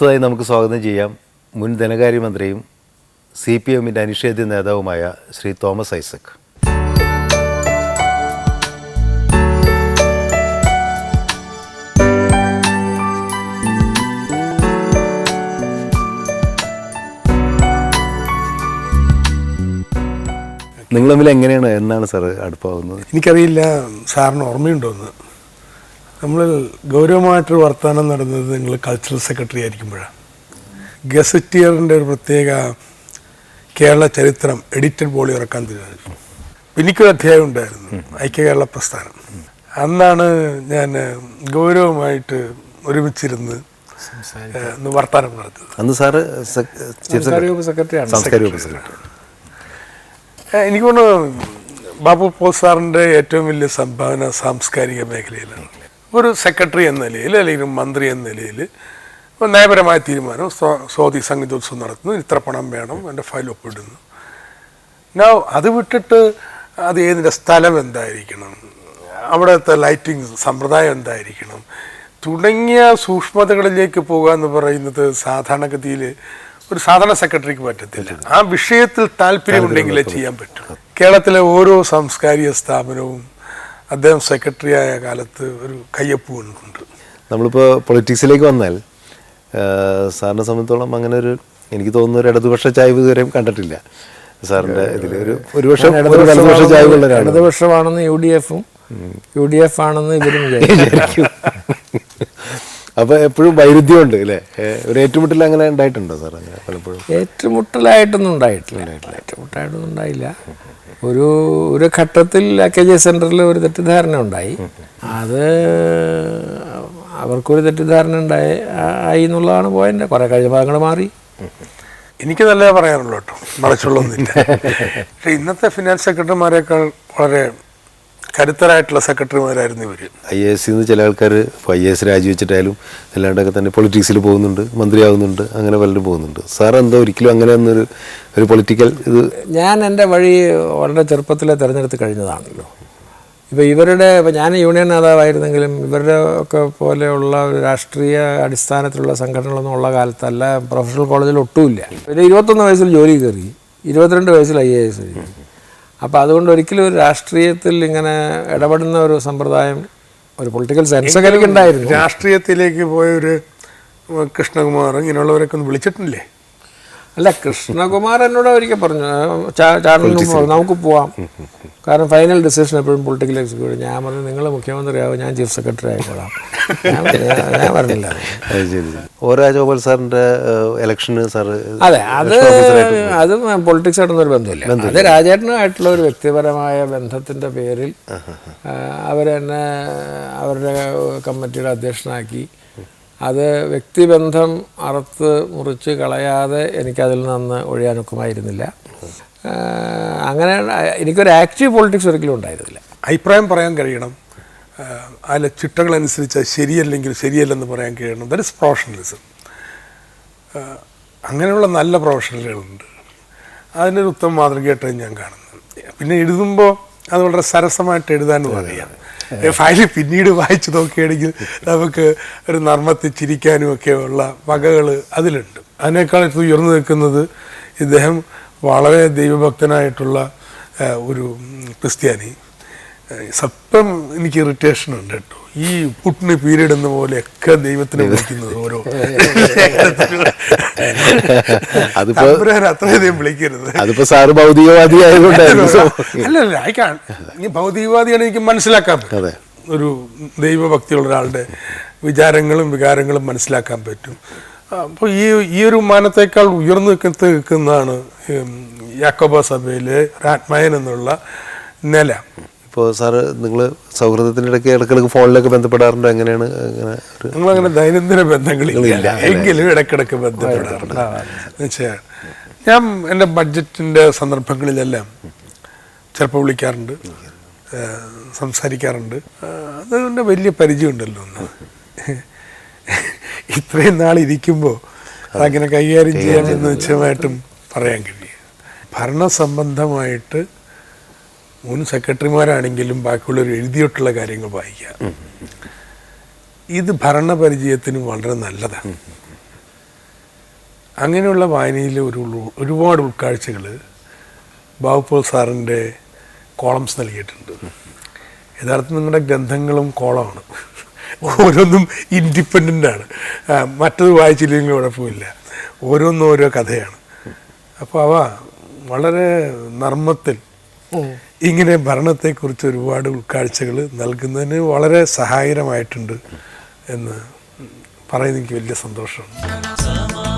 അടുത്തതായി നമുക്ക് സ്വാഗതം ചെയ്യാം മുൻ ധനകാര്യമന്ത്രിയും CPMൻ്റെ അനിഷേധ്യ നേതാവുമായ ശ്രീ തോമസ് ഐസക്. നിങ്ങൾ തമ്മിൽ എങ്ങനെയാണ്, എന്നാണ് സാർ അടുപ്പാവുന്നത്? എനിക്കറിയില്ല സാറിന് ഓർമ്മയുണ്ടോയെന്ന്. നമ്മൾ ഗൗരവമായിട്ടൊരു വർത്തമാനം നടന്നത് നിങ്ങൾ കൾച്ചറൽ സെക്രട്ടറി ആയിരിക്കുമ്പോഴാണ്. ഗസറ്റിയറിൻ്റെ ഒരു പ്രത്യേക കേരള ചരിത്രം എഡിറ്റഡ് വോളിയം ഇറക്കാൻ തീരുമാനിച്ചു. എനിക്കൊരു അധ്യായം ഉണ്ടായിരുന്നു, ഐക്യ കേരള പ്രസ്ഥാനം. അന്നാണ് ഞാൻ ഗൗരവമായിട്ട് ഒരുമിച്ചിരുന്ന് വർത്തമാനം നടത്തിയത്. അന്ന് സാറ് സെക്രട്ടറിയാണ്. എനിക്ക് തോന്നുന്നു ബാബു പോൾ സാറിൻ്റെ ഏറ്റവും വലിയ സംഭാവന സാംസ്കാരിക മേഖലയിലാണ്. ഒരു സെക്രട്ടറി എന്ന നിലയിൽ അല്ലെങ്കിൽ മന്ത്രി എന്ന നിലയിൽ നയപരമായ തീരുമാനം, സ്വാതി സംഗീതോത്സവം നടത്തുന്നു, ഇത്ര പണം വേണം, എൻ്റെ ഫയൽ ഒപ്പിടുന്നു. അത് വിട്ടിട്ട് അത് ഏതിൻ്റെ സ്ഥലം എന്തായിരിക്കണം, അവിടുത്തെ ലൈറ്റിംഗ് സമ്പ്രദായം എന്തായിരിക്കണം തുടങ്ങിയ സൂക്ഷ്മതകളിലേക്ക് പോകുക എന്ന് പറയുന്നത് സാധാരണഗതിയിൽ ഒരു സാധാരണ സെക്രട്ടറിക്ക് പറ്റത്തില്ല. ആ വിഷയത്തിൽ താല്പര്യമുണ്ടെങ്കിലേ ചെയ്യാൻ പറ്റും. കേരളത്തിലെ ഓരോ സാംസ്കാരിക സ്ഥാപനവും അദ്ദേഹം സെക്രട്ടറി ആയ കാലത്ത് ഒരു കയ്യൊപ്പ് കൊണ്ടുണ്ട്. നമ്മളിപ്പോൾ പൊളിറ്റിക്സിലേക്ക് വന്നാൽ സാറിനെ സംബന്ധിച്ചോളം അങ്ങനെ ഒരു, എനിക്ക് തോന്നുന്ന ഒരു ഇടതുപക്ഷ ചായ്വ് ഇതുവരെയും കണ്ടിട്ടില്ല സാറിൻ്റെ ഇതിൽ. ഒരുപക്ഷം ഇടതുപക്ഷ ചായ്വുള്ളവരാണ്. ഇടതുപക്ഷമാണെന്ന് UDF ആണെന്ന് ഇവരും വിചാരിക്കും. അപ്പോൾ എപ്പോഴും വൈരുദ്ധ്യമുണ്ട് അല്ലേ? ഒരു ഏറ്റുമുട്ടൽ അങ്ങനെ ഉണ്ടായിട്ടുണ്ടോ സാർ? അങ്ങനെ പലപ്പോഴും ഏറ്റുമുട്ടലായിട്ടൊന്നും ഉണ്ടായില്ല. ഒരു ഘട്ടത്തിൽ AKJ സെൻറ്ററിൽ ഒരു തെറ്റിദ്ധാരണ ഉണ്ടായി. അത് അവർക്കൊരു തെറ്റിദ്ധാരണ ആയി എന്നുള്ളതാണ് പോയിന്റ്. കുറേ കഴിഞ്ഞ ഭാഗങ്ങൾ മാറി. എനിക്ക് നല്ല പറയാനുള്ളൂ കേട്ടോ, മറച്ചുള്ളൊന്നുമില്ല. പക്ഷേ ഇന്നത്തെ ഫിനാൻസ് സെക്രട്ടറിമാരെക്കാൾ വളരെ കരുത്തരായിട്ടുള്ള സെക്രട്ടറിമാരായിരുന്നു ഇവർ. IAS ചില ആൾക്കാർ ഇപ്പോൾ IAS രാജിവെച്ചിട്ടായാലും അല്ലാണ്ടൊക്കെ തന്നെ പൊളിറ്റിക്സിൽ പോകുന്നുണ്ട്, മന്ത്രിയാവുന്നുണ്ട്, അങ്ങനെ പലരും പോകുന്നുണ്ട്. സാർ എന്താ ഒരിക്കലും അങ്ങനെ ഒരു പൊളിറ്റിക്കൽ ഇത്? ഞാൻ എൻ്റെ വഴി വളരെ ചെറുപ്പത്തിലെ തിരഞ്ഞെടുത്ത് കഴിഞ്ഞതാണല്ലോ. ഇപ്പോൾ ഞാൻ യൂണിയൻ നേതാവായിരുന്നെങ്കിലും ഇവരുടെ ഒക്കെ പോലെയുള്ള ഒരു രാഷ്ട്രീയ അടിസ്ഥാനത്തിലുള്ള സംഘടനകളൊന്നും ഉള്ള കാലത്തല്ല. പ്രൊഫഷണൽ കോളേജിൽ ഒട്ടുമില്ല. പിന്നെ 21 വയസ്സിൽ ജോലി കയറി, 22 വയസ്സിൽ IAS കഴിഞ്ഞു. അപ്പോൾ അതുകൊണ്ട് ഒരിക്കലും ഒരു രാഷ്ട്രീയത്തിൽ ഇങ്ങനെ ഇടപെടുന്ന ഒരു സമ്പ്രദായം, ഒരു പൊളിറ്റിക്കൽ സെൻസ് എനിക്ക് ഉണ്ടായിരുന്നു. രാഷ്ട്രീയത്തിലേക്ക് പോയൊരു കൃഷ്ണകുമാർ ഇങ്ങനെയുള്ളവരൊക്കെ ഒന്ന് വിളിച്ചിട്ടില്ലേ? അല്ല, കൃഷ്ണകുമാർ എന്നോട് ഒരിക്കൽ പറഞ്ഞു, ചാനലിന് നമുക്ക് പോവാം, കാരണം ഫൈനൽ ഡിസിഷൻ എപ്പോഴും പൊളിറ്റിക്കൽ എക്സിക്യൂട്ടീവ്. ഞാൻ പറഞ്ഞു, നിങ്ങൾ മുഖ്യമന്ത്രിയാവും, ഞാൻ ചീഫ് സെക്രട്ടറി ആയിക്കോളാം. ഞാൻ പറഞ്ഞില്ല. O രാജഗോപാൽ സാറിൻ്റെ ഇലക്ഷന് സാറ്? അതെ, അത് പൊളിറ്റിക്സ് ആയിട്ടൊന്നും ബന്ധമില്ല. അത് രാജേട്ടനുമായിട്ടുള്ള ഒരു വ്യക്തിപരമായ ബന്ധത്തിൻ്റെ പേരിൽ അവരെന്നെ അവരുടെ കമ്മിറ്റിയുടെ അധ്യക്ഷനാക്കി. അത് വ്യക്തിബന്ധം അറുത്ത് മുറിച്ച് കളയാതെ എനിക്കതിൽ നിന്ന് ഒഴിയാനൊക്കുമായിരുന്നില്ല. അങ്ങനെ എനിക്കൊരു ആക്റ്റീവ് പൊളിറ്റിക്സ് ഒരിക്കലും ഉണ്ടായിരുന്നില്ല. അഭിപ്രായം പറയാൻ കഴിയണം, അതിലെ ചിട്ടകളനുസരിച്ച് ശരിയല്ലെങ്കിൽ ശരിയല്ലെന്ന് പറയാൻ കഴിയണം. That is professionalism. അങ്ങനെയുള്ള നല്ല പ്രൊഫഷണലുകളുണ്ട്. അതിനൊരു ഉത്തമ മാതൃകയായിട്ടാണ് ഞാൻ കാണുന്നത്. പിന്നെ എഴുതുമ്പോൾ അത് വളരെ സരസമായിട്ട് എഴുതാനും അറിയാം. ഫയൽ പിന്നീട് വായിച്ചു നോക്കുകയാണെങ്കിൽ നമുക്ക് ഒരു നർമ്മത്തിൽ ചിരിക്കാനും ഒക്കെ ഉള്ള വകകൾ അതിലുണ്ട്. അതിനേക്കാൾ ഉയർന്നു നിൽക്കുന്നത് ഇദ്ദേഹം വളരെ ദൈവഭക്തനായിട്ടുള്ള ഒരു ക്രിസ്ത്യാനി. സത്യം എനിക്ക് ഇറിറ്റേഷൻ ഉണ്ട് കേട്ടോ, ഈ പുട്ടിന് പീരീഡ് എന്ന പോലെയൊക്കെ ദൈവത്തിനെ വിളിക്കുന്നത് ഓരോ അത്രയധികം വിളിക്കരുത്. അതിപ്പോ സാറ് ഭൗതികവാദി ആയതുകൊണ്ടായിരുന്നു. അല്ലല്ല, ഈ ഭൗതികവാദിയാണ് എനിക്ക് മനസ്സിലാക്കാൻ പറ്റും. ഒരു ദൈവഭക്തിയുള്ള ഒരാളുടെ വിചാരങ്ങളും വികാരങ്ങളും മനസ്സിലാക്കാൻ പറ്റും. അപ്പോൾ ഈ ഒരു മാനത്തേക്കാൾ ഉയർന്നു നിൽക്കുന്നതാണ് യാക്കോബ സഭയിലെ ഒരാത്മായൻ എന്നുള്ള നില. ഇപ്പോൾ സാറ് നിങ്ങൾ സൗഹൃദത്തിൻ്റെ ഇടയ്ക്ക് ഫോണിലൊക്കെ ബന്ധപ്പെടാറുണ്ടോ? എങ്ങനെയാണ്? നമ്മളങ്ങനെ ദൈനംദിന ബന്ധങ്ങളില്ല, എങ്കിലും ഇടയ്ക്കിടയ്ക്ക് ബന്ധപ്പെടാറുണ്ട്. എന്നുവെച്ചാൽ ഞാൻ എൻ്റെ ബഡ്ജറ്റിൻ്റെ സന്ദർഭങ്ങളിലെല്ലാം ചിലപ്പോൾ വിളിക്കാറുണ്ട്, സംസാരിക്കാറുണ്ട്. അതുകൊണ്ട് വലിയ പരിചയമുണ്ടല്ലോ. ഒന്ന് ഇത്രയും നാളിരിക്കുമ്പോൾ അതങ്ങനെ കൈകാര്യം ചെയ്യാമെന്ന് നിശ്ചയമായിട്ടും പറയാൻ കഴിയും. ഭരണസംബന്ധമായിട്ട് മുൻ സെക്രട്ടറിമാരാണെങ്കിലും ബാക്കിയുള്ളവർ എഴുതിയിട്ടുള്ള കാര്യങ്ങൾ വായിക്കുക. ഇത് ഭരണപരിചയത്തിന് വളരെ നല്ലതാണ്. അങ്ങനെയുള്ള വായനയിൽ ഒരുപാട് ഉൾക്കാഴ്ചകൾ ബാബു പോൾ സാറിൻ്റെ കോളംസ് നൽകിയിട്ടുണ്ട്. യഥാർത്ഥത്തിൽ നിങ്ങളുടെ ഗ്രന്ഥങ്ങളും കോളമാണ്, ഓരോന്നും ഇൻഡിപെൻഡൻ്റ് ആണ്. മറ്റത് വായിച്ചില്ലെങ്കിൽ കുഴപ്പമില്ല, ഓരോന്നും ഓരോ കഥയാണ്. അപ്പോൾ അവ വളരെ നർമ്മത്തിൽ ഇങ്ങനെ ഭരണത്തെക്കുറിച്ച് ഒരുപാട് ഉൾക്കാഴ്ചകൾ നൽകുന്നതിന് വളരെ സഹായകരമായിട്ടുണ്ട് എന്ന് പറയുന്നത് എനിക്ക് വലിയ സന്തോഷമാണ്.